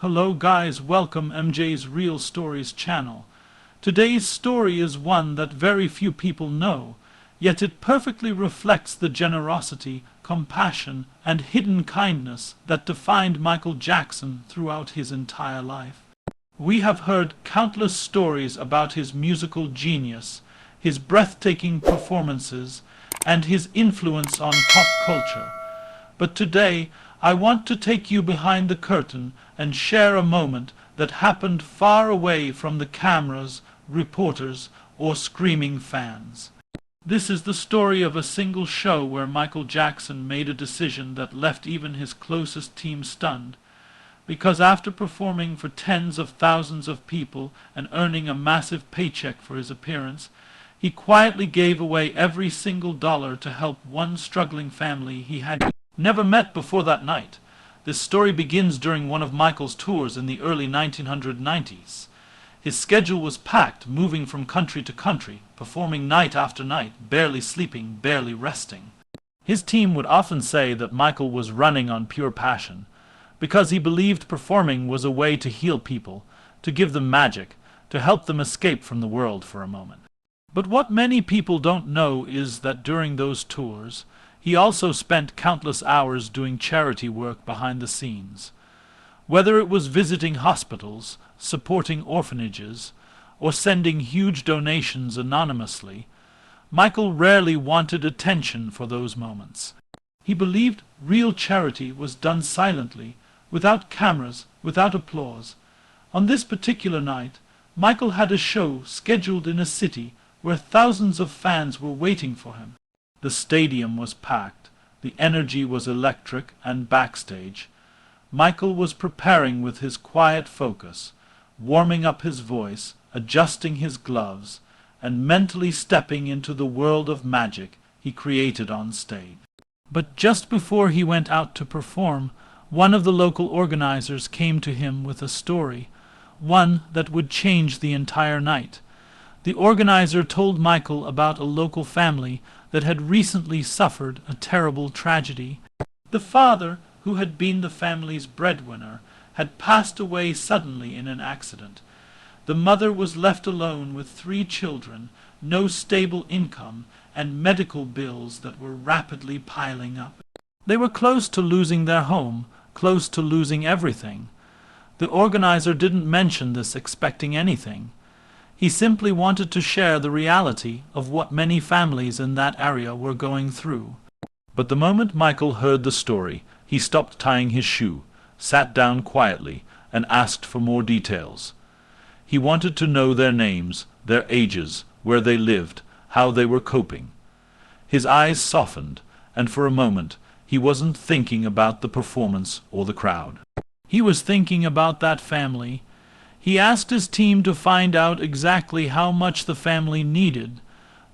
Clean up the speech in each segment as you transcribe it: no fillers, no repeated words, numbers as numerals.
Hello guys, welcome MJ's Real Stories channel. Today's story is one that very few people know, yet it perfectly reflects the generosity, compassion, and hidden kindness that defined Michael Jackson throughout his entire life. We have heard countless stories about his musical genius, his breathtaking performances, and his influence on pop culture. But today, I want to take you behind the curtain and share a moment that happened far away from the cameras, reporters, or screaming fans. This is the story of a single show where Michael Jackson made a decision that left even his closest team stunned. Because after performing for tens of thousands of people and earning a massive paycheck for his appearance, he quietly gave away every single dollar to help one struggling family he had never met before that night. This story begins during one of Michael's tours in the early 1990s. His schedule was packed, moving from country to country, performing night after night, barely sleeping, barely resting. His team would often say that Michael was running on pure passion, because he believed performing was a way to heal people, to give them magic, to help them escape from the world for a moment. But what many people don't know is that during those tours, he also spent countless hours doing charity work behind the scenes. Whether it was visiting hospitals, supporting orphanages, or sending huge donations anonymously, Michael rarely wanted attention for those moments. He believed real charity was done silently, without cameras, without applause. On this particular night, Michael had a show scheduled in a city where thousands of fans were waiting for him. The stadium was packed, the energy was electric, and backstage, Michael was preparing with his quiet focus, warming up his voice, adjusting his gloves, and mentally stepping into the world of magic he created on stage. But just before he went out to perform, one of the local organizers came to him with a story, one that would change the entire night. The organizer told Michael about a local family that had recently suffered a terrible tragedy. The father, who had been the family's breadwinner, had passed away suddenly in an accident. The mother was left alone with 3 children, no stable income, and medical bills that were rapidly piling up. They were close to losing their home, close to losing everything. The organizer didn't mention this expecting anything. He simply wanted to share the reality of what many families in that area were going through. But the moment Michael heard the story, he stopped tying his shoe, sat down quietly, and asked for more details. He wanted to know their names, their ages, where they lived, how they were coping. His eyes softened, and for a moment he wasn't thinking about the performance or the crowd. He was thinking about that family. He asked his team to find out exactly how much the family needed,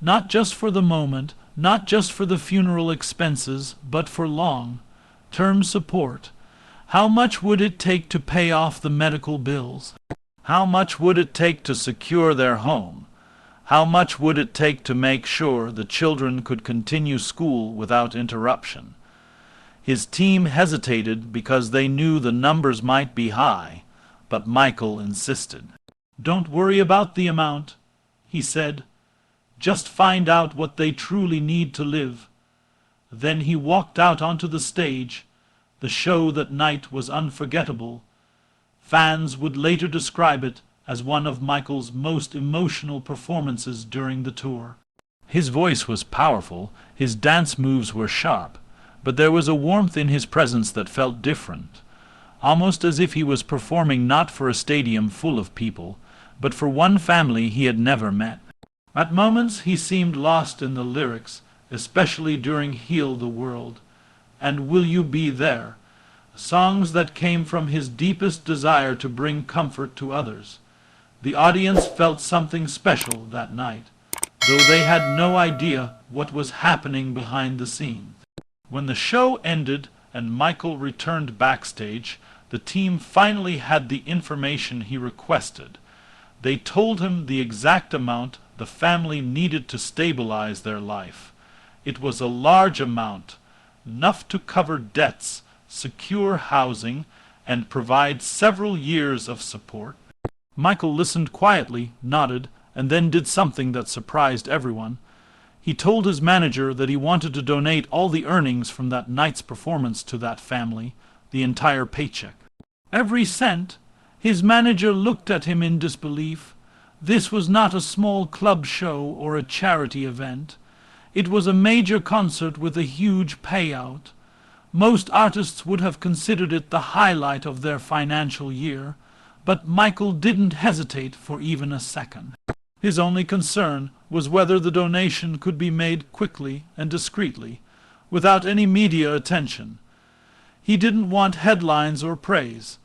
not just for the moment, not just for the funeral expenses, but for long-term support. How much would it take to pay off the medical bills? How much would it take to secure their home? How much would it take to make sure the children could continue school without interruption? His team hesitated because they knew the numbers might be high. But Michael insisted. "Don't worry about the amount," he said. "Just find out what they truly need to live." Then he walked out onto the stage. The show that night was unforgettable. Fans would later describe it as one of Michael's most emotional performances during the tour. His voice was powerful, his dance moves were sharp, but there was a warmth in his presence that felt different. Almost as if he was performing not for a stadium full of people, but for one family he had never met. At moments he seemed lost in the lyrics, especially during Heal the World and Will You Be There, songs that came from his deepest desire to bring comfort to others. The audience felt something special that night, though they had no idea what was happening behind the scenes. When the show ended and Michael returned backstage, the team finally had the information he requested. They told him the exact amount the family needed to stabilize their life. It was a large amount, enough to cover debts, secure housing, and provide several years of support? Michael listened quietly, nodded, and then did something that surprised everyone. He told his manager that he wanted to donate all the earnings from that night's performance to that family, the entire paycheck. Every cent? His manager looked at him in disbelief. This was not a small club show or a charity event. It was a major concert with a huge payout. Most artists would have considered it the highlight of their financial year, but Michael didn't hesitate for even a second. His only concern was whether the donation could be made quickly and discreetly, without any media attention. He didn't want headlines or praise.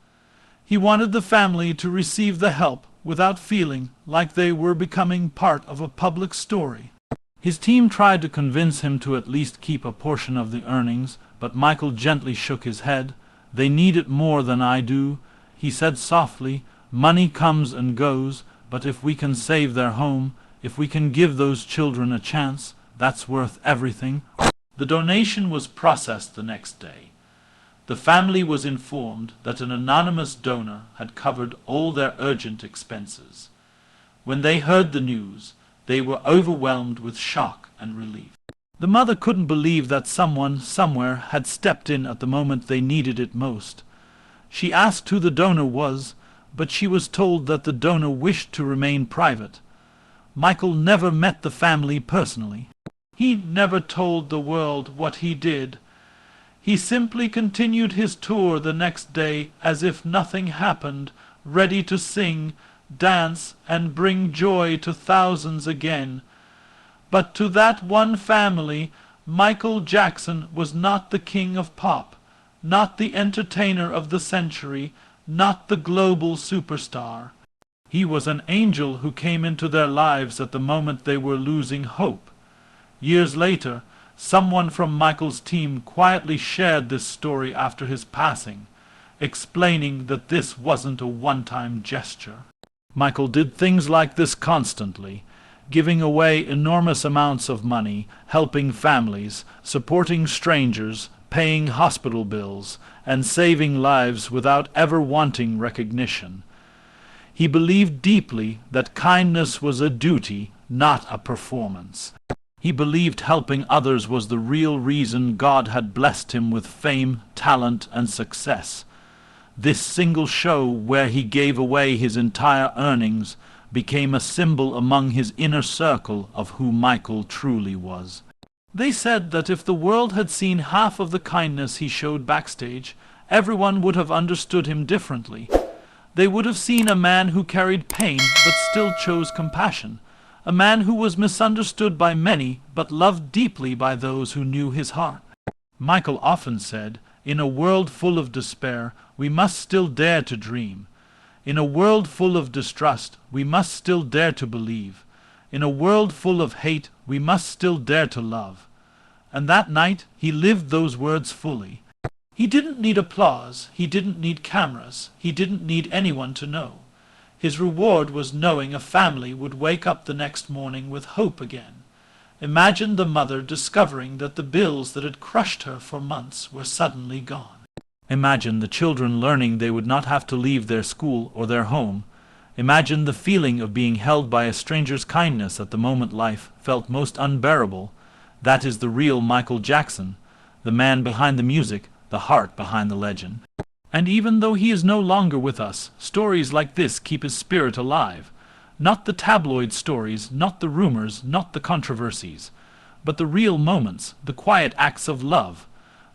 He wanted the family to receive the help without feeling like they were becoming part of a public story. His team tried to convince him to at least keep a portion of the earnings, but Michael gently shook his head. "They need it more than I do," he said softly. "Money comes and goes, but if we can save their home, if we can give those children a chance, that's worth everything." The donation was processed the next day. The family was informed that an anonymous donor had covered all their urgent expenses. When they heard the news, they were overwhelmed with shock and relief. The mother couldn't believe that someone, somewhere, had stepped in at the moment they needed it most. She asked who the donor was, but she was told that the donor wished to remain private. Michael never met the family personally. He never told the world what he did. He simply continued his tour the next day as if nothing happened, ready to sing, dance, and bring joy to thousands again. But to that one family, Michael Jackson was not the king of pop, not the entertainer of the century, not the global superstar. He was an angel who came into their lives at the moment they were losing hope. Years later, someone from Michael's team quietly shared this story after his passing, explaining that this wasn't a one-time gesture. Michael did things like this constantly, giving away enormous amounts of money, helping families, supporting strangers, paying hospital bills, and saving lives without ever wanting recognition. He believed deeply that kindness was a duty, not a performance. He believed helping others was the real reason God had blessed him with fame, talent, and success. This single show, where he gave away his entire earnings, became a symbol among his inner circle of who Michael truly was. They said that if the world had seen half of the kindness he showed backstage, everyone would have understood him differently. They would have seen a man who carried pain but still chose compassion, a man who was misunderstood by many but loved deeply by those who knew his heart. Michael often said, "In a world full of despair, we must still dare to dream. In a world full of distrust, we must still dare to believe. In a world full of hate, we must still dare to love." And that night, he lived those words fully. He didn't need applause, he didn't need cameras, he didn't need anyone to know. His reward was knowing a family would wake up the next morning with hope again. Imagine the mother discovering that the bills that had crushed her for months were suddenly gone. Imagine the children learning they would not have to leave their school or their home. Imagine the feeling of being held by a stranger's kindness at the moment life felt most unbearable. That is the real Michael Jackson, the man behind the music, the heart behind the legend. And even though he is no longer with us, stories like this keep his spirit alive. Not the tabloid stories, not the rumors, not the controversies, but the real moments, the quiet acts of love,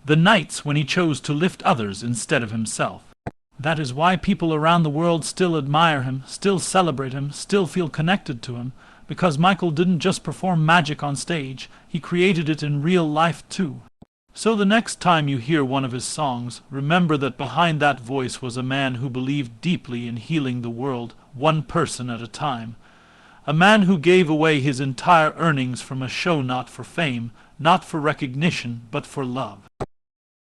the nights when he chose to lift others instead of himself. That is why people around the world still admire him, still celebrate him, still feel connected to him, because Michael didn't just perform magic on stage, he created it in real life too. So the next time you hear one of his songs, remember that behind that voice was a man who believed deeply in healing the world, one person at a time. A man who gave away his entire earnings from a show not for fame, not for recognition, but for love.